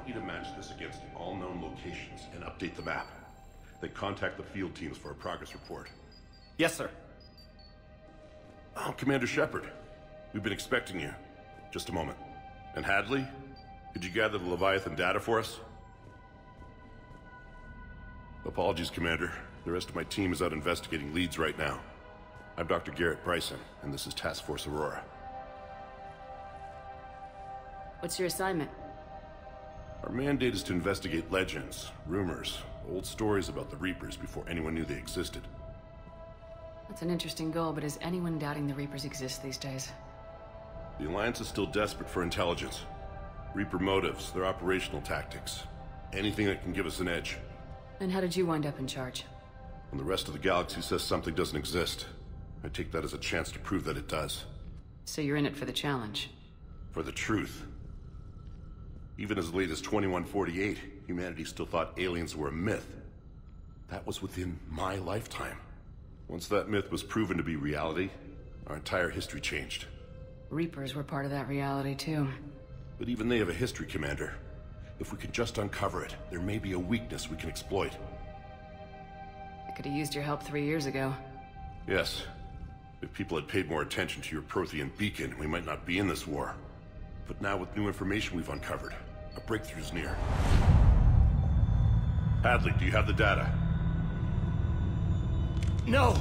want you to match this against all known locations and update the map. Then contact the field teams for a progress report. Yes, sir. Oh, Commander Shepard. We've been expecting you. Just a moment. And Hadley? Could you gather the Leviathan data for us? Apologies, Commander. The rest of my team is out investigating leads right now. I'm Dr. Garrett Bryson, and this is Task Force Aurora. What's your assignment? Our mandate is to investigate legends, rumors, old stories about the Reapers before anyone knew they existed. That's an interesting goal, but is anyone doubting the Reapers exist these days? The Alliance is still desperate for intelligence. Reaper motives, their operational tactics. Anything that can give us an edge. And how did you wind up in charge? When the rest of the galaxy says something doesn't exist, I take that as a chance to prove that it does. So you're in it for the challenge? For the truth. Even as late as 2148, humanity still thought aliens were a myth. That was within my lifetime. Once that myth was proven to be reality, our entire history changed. Reapers were part of that reality, too. But even they have a history, Commander. If we can just uncover it, there may be a weakness we can exploit. I could have used your help 3 years ago. Yes. If people had paid more attention to your Prothean beacon, we might not be in this war. But now with new information we've uncovered, a breakthrough's near. Hadley, do you have the data? No!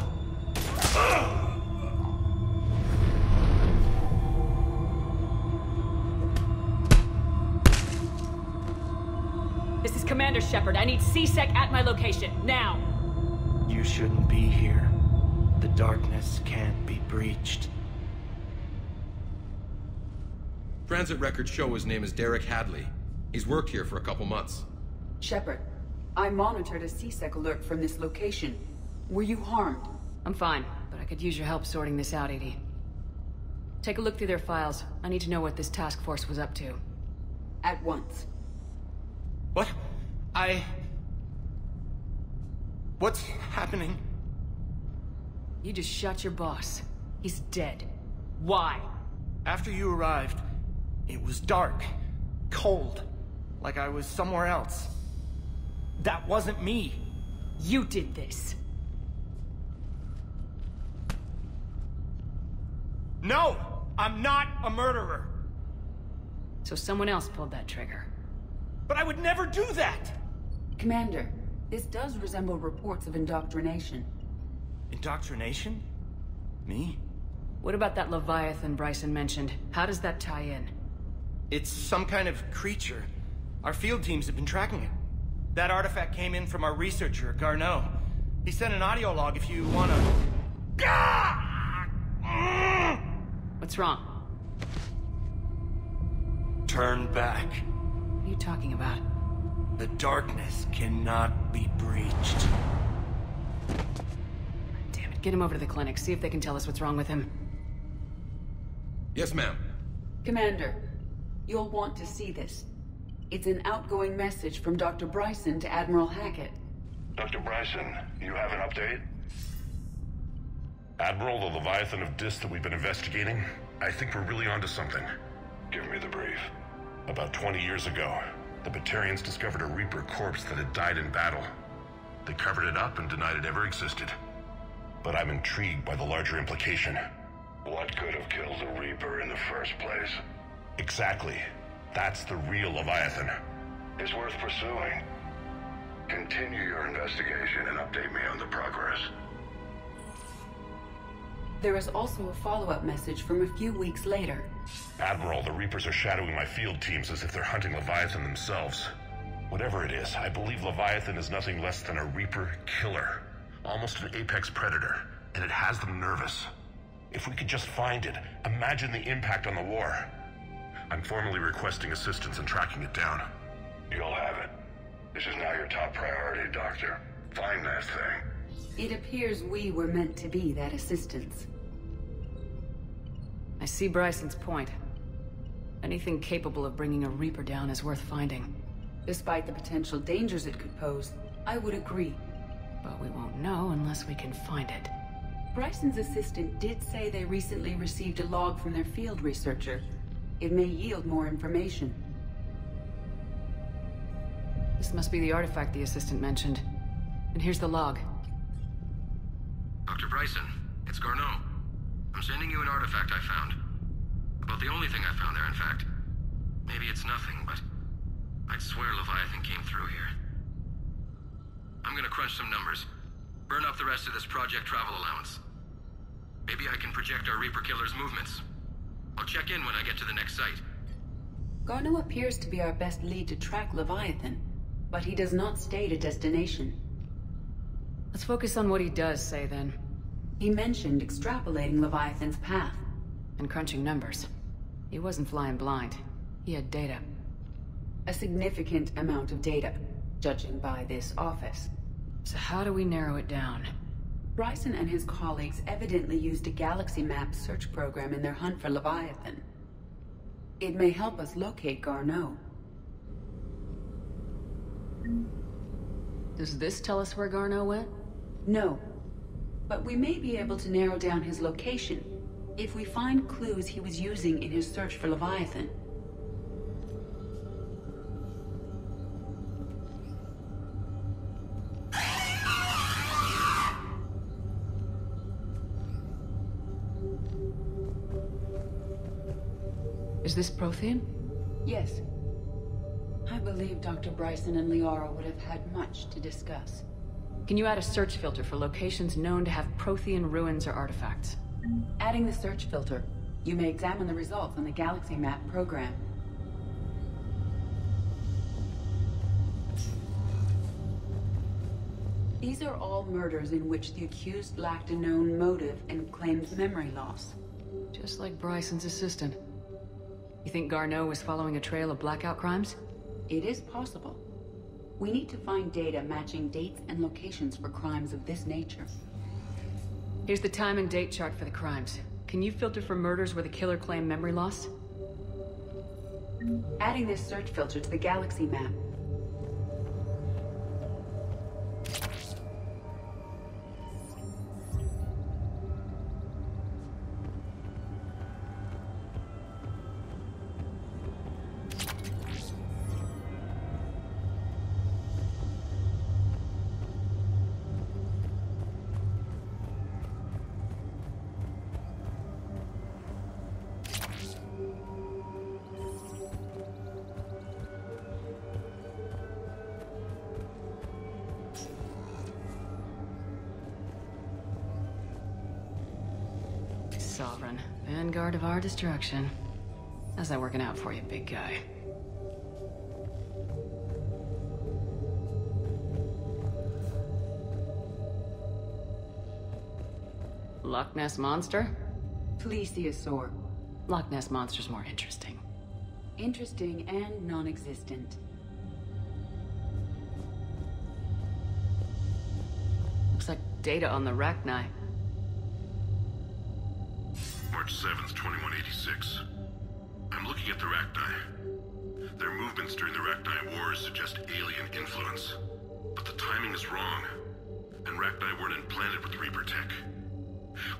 This is Commander Shepard. I need C-Sec at my location, now! You shouldn't be here. The darkness can't be breached. Transit records show his name is Derek Hadley. He's worked here for a couple months. Shepard, I monitored a C-Sec alert from this location. Were you harmed? I'm fine, but I could use your help sorting this out, Edie. Take a look through their files. I need to know what this task force was up to. At once. What? What's happening? You just shot your boss. He's dead. Why? After you arrived, it was dark, cold, like I was somewhere else. That wasn't me. You did this. No! I'm not a murderer! So someone else pulled that trigger. But I would never do that! Commander, this does resemble reports of indoctrination. Indoctrination? Me? What about that Leviathan Bryson mentioned? How does that tie in? It's some kind of creature. Our field teams have been tracking it. That artifact came in from our researcher, Garneau. He sent an audio log if you wanna... What's wrong? Turn back. What are you talking about? The darkness cannot be breached. Damn it, get him over to the clinic. See if they can tell us what's wrong with him. Yes, ma'am. Commander, you'll want to see this. It's an outgoing message from Dr. Bryson to Admiral Hackett. Dr. Bryson, you have an update? Admiral, the Leviathan of Dis that we've been investigating, I think we're really onto something. Give me the brief. About 20 years ago, the Batarians discovered a Reaper corpse that had died in battle. They covered it up and denied it ever existed. But I'm intrigued by the larger implication. What could have killed a Reaper in the first place? Exactly. That's the real Leviathan. It's worth pursuing. Continue your investigation and update me on the progress. There is also a follow-up message from a few weeks later. Admiral, the Reapers are shadowing my field teams as if they're hunting Leviathan themselves. Whatever it is, I believe Leviathan is nothing less than a Reaper killer. Almost an apex predator, and it has them nervous. If we could just find it, imagine the impact on the war. I'm formally requesting assistance in tracking it down. You'll have it. This is now your top priority, Doctor. Find that thing. It appears we were meant to be that assistance. I see Bryson's point. Anything capable of bringing a Reaper down is worth finding. Despite the potential dangers it could pose, I would agree. But we won't know unless we can find it. Bryson's assistant did say they recently received a log from their field researcher. It may yield more information. must be the artifact the assistant mentioned. And here's the log. Dr. Bryson, it's Garneau. I'm sending you an artifact I found. About the only thing I found there, in fact. Maybe it's nothing, but I'd swear Leviathan came through here. I'm gonna crunch some numbers. Burn up the rest of this project travel allowance. Maybe I can project our Reaper Killer's movements. I'll check in when I get to the next site. Garneau appears to be our best lead to track Leviathan, but he does not state a destination. Let's focus on what he does say, then. He mentioned extrapolating Leviathan's path. And crunching numbers. He wasn't flying blind. He had data. A significant amount of data, judging by this office. So how do we narrow it down? Bryson and his colleagues evidently used a galaxy map search program in their hunt for Leviathan. It may help us locate Garneau. Does this tell us where Garneau went? No. But we may be able to narrow down his location if we find clues he was using in his search for Leviathan. Is this Prothean? Yes. I believe Dr. Bryson and Liara would have had much to discuss. Can you add a search filter for locations known to have Prothean ruins or artifacts? Adding the search filter, you may examine the results on the galaxy map program. These are all murders in which the accused lacked a known motive and claimed memory loss. Just like Bryson's assistant. You think Garneau was following a trail of blackout crimes? It is possible. We need to find data matching dates and locations for crimes of this nature. Here's the time and date chart for the crimes. Can you filter for murders where the killer claimed memory loss? Adding this search filter to the galaxy map. Sovereign, vanguard of our destruction. How's that working out for you, big guy? Loch Ness Monster? Plesiosaur. Loch Ness Monster's more interesting. Interesting and non-existent. Looks like data on the Rachni. March 7th, 2186. I'm looking at the Rachni. Their movements during the Rachni Wars suggest alien influence. But the timing is wrong. And Rachni weren't implanted with Reaper tech.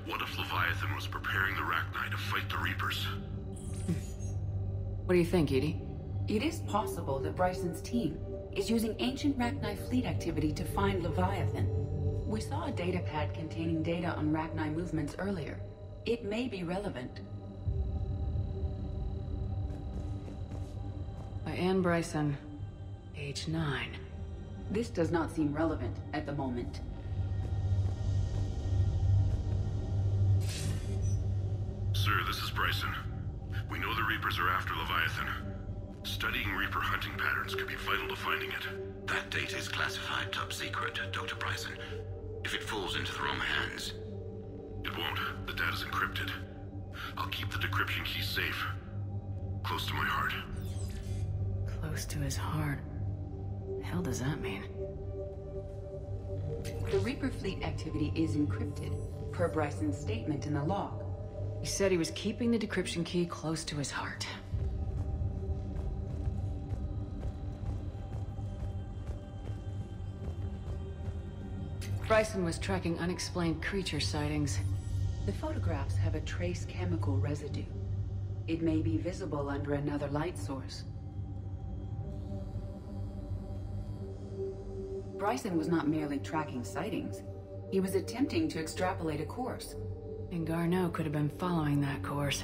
What if Leviathan was preparing the Rachni to fight the Reapers? What do you think, Edie? It is possible that Bryson's team is using ancient Rachni fleet activity to find Leviathan. We saw a datapad containing data on Rachni movements earlier. It may be relevant. By Anne Bryson, age 9. This does not seem relevant at the moment. Sir, this is Bryson. We know the Reapers are after Leviathan. Studying Reaper hunting patterns could be vital to finding it. That data is classified top secret, Dr. Bryson. If it falls into the wrong hands... It won't. The data's encrypted. I'll keep the decryption key safe. Close to my heart. Close to his heart. The hell does that mean? The Reaper fleet activity is encrypted, per Bryson's statement in the log. He said he was keeping the decryption key close to his heart. Bryson was tracking unexplained creature sightings. The photographs have a trace chemical residue. It may be visible under another light source. Bryson was not merely tracking sightings. He was attempting to extrapolate a course. And Garneau could have been following that course.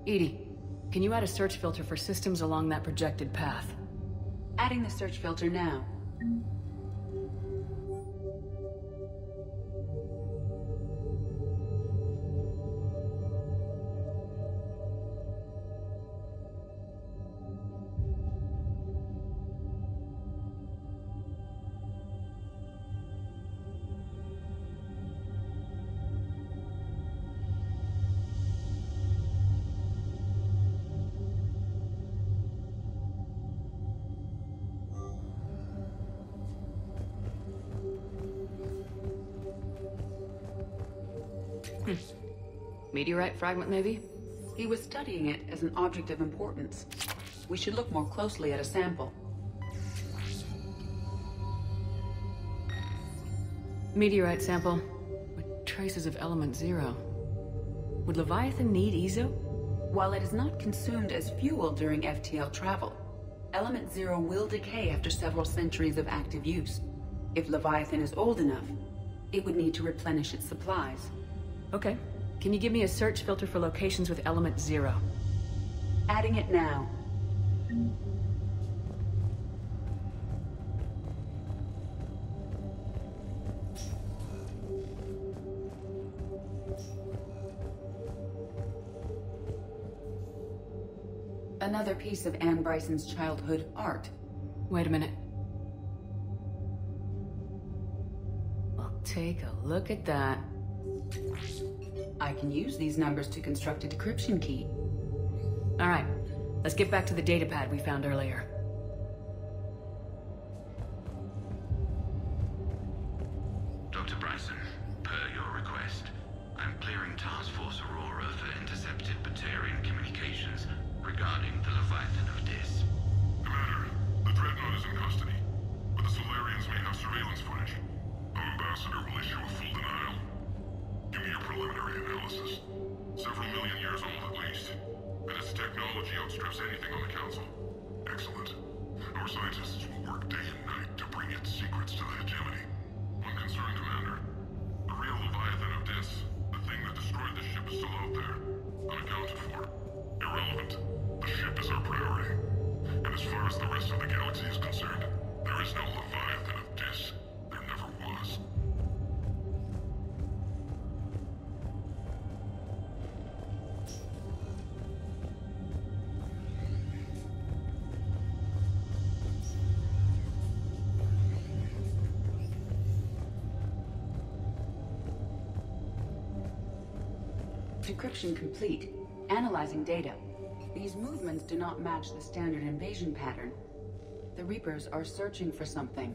EDI, can you add a search filter for systems along that projected path? Adding the search filter now. Meteorite fragment, maybe? He was studying it as an object of importance. We should look more closely at a sample. Meteorite sample with traces of element 0. Would Leviathan need EZO? While it is not consumed as fuel during FTL travel, element 0 will decay after several centuries of active use. If Leviathan is old enough, it would need to replenish its supplies. Okay. Can you give me a search filter for locations with element 0? Adding it now. Another piece of Anne Bryson's childhood art. Wait a minute. Well, take a look at that. I can use these numbers to construct a decryption key. All right, let's get back to the datapad we found earlier. Dr. Bryson, per your request, I'm clearing Task Force Aurora for intercepted Batarian communications regarding the Leviathan of Dis. Commander, the Dreadnought is in custody, but the Solarians may have surveillance footage. Our ambassador will issue a full denial. Give me your preliminary analysis. Several million years old at least. And its technology outstrips anything on the Council. Excellent. Our scientists will work day and night to bring its secrets to the hegemony. One concern, Commander. The real Leviathan of Dis, the thing that destroyed the ship, is still out there. Unaccounted for. Irrelevant. The ship is our priority. And as far as the rest of the galaxy is concerned, there is no Leviathan of Dis. There never was. Decryption complete. Analyzing data. These movements do not match the standard invasion pattern. The Reapers are searching for something.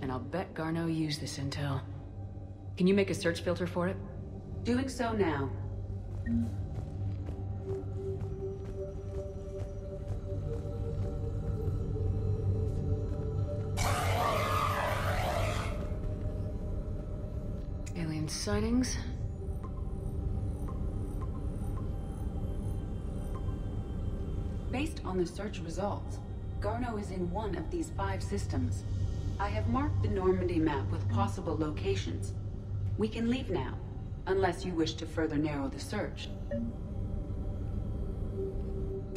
And I'll bet Garneau used this intel. Can you make a search filter for it? Doing so now. Alien sightings? Based on the search results, Garneau is in one of these 5 systems. I have marked the Normandy map with possible locations. We can leave now, unless you wish to further narrow the search.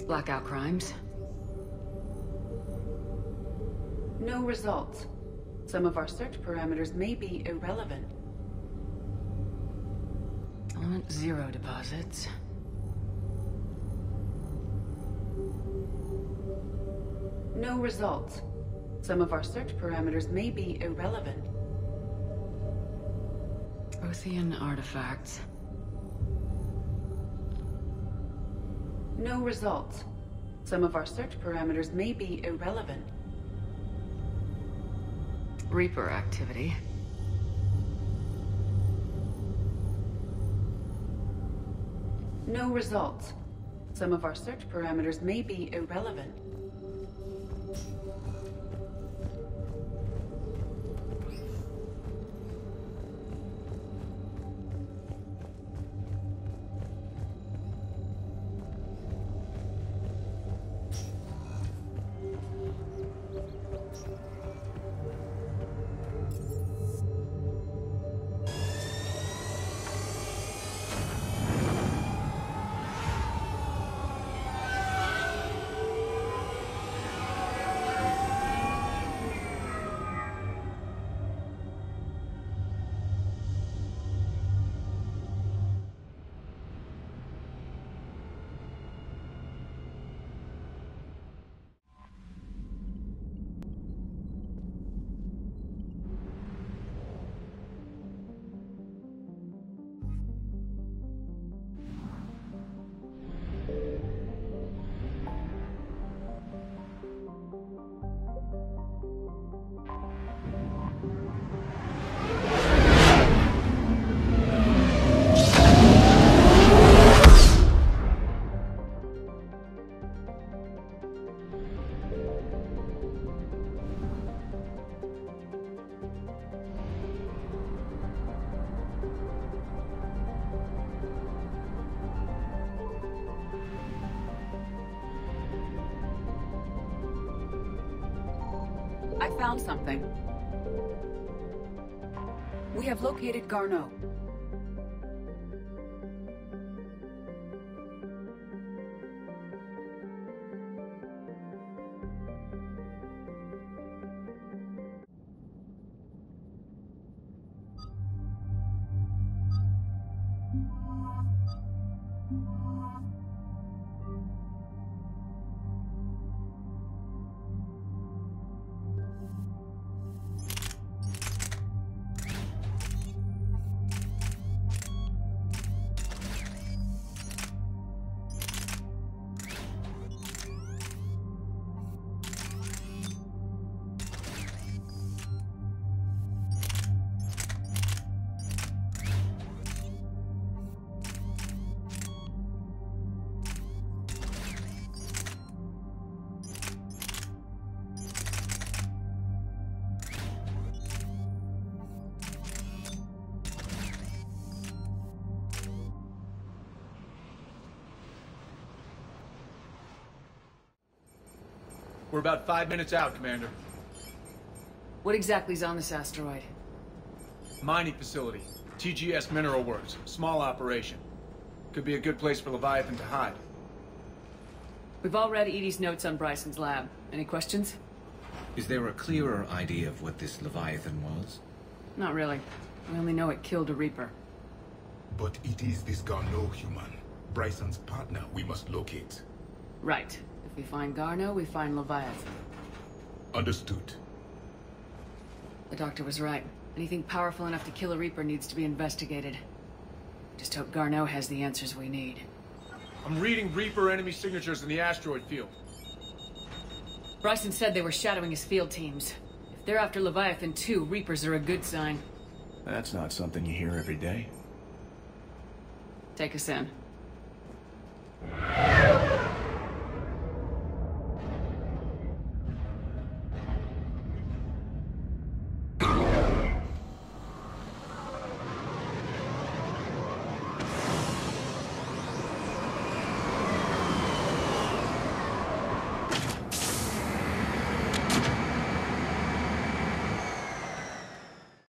Blackout crimes? No results. Some of our search parameters may be irrelevant. Element 0 deposits. No results. Some of our search parameters may be irrelevant. Prothean artifacts. No results. Some of our search parameters may be irrelevant. Reaper activity. No results. Some of our search parameters may be irrelevant. found something. We have located Garneau. We're about 5 minutes out, Commander. What exactly is on this asteroid? Mining facility. TGS Mineral Works. Small operation. Could be a good place for Leviathan to hide. We've all read Edie's notes on Bryson's lab. Any questions? Is there a clearer idea of what this Leviathan was? Not really. We only know it killed a Reaper. But it is this Garneau human, Bryson's partner, we must locate. Right. If we find Garneau, we find Leviathan. Understood. The doctor was right. Anything powerful enough to kill a Reaper needs to be investigated. Just hope Garneau has the answers we need. I'm reading Reaper enemy signatures in the asteroid field. Bryson said they were shadowing his field teams. If they're after Leviathan too, Reapers are a good sign. That's not something you hear every day. Take us in.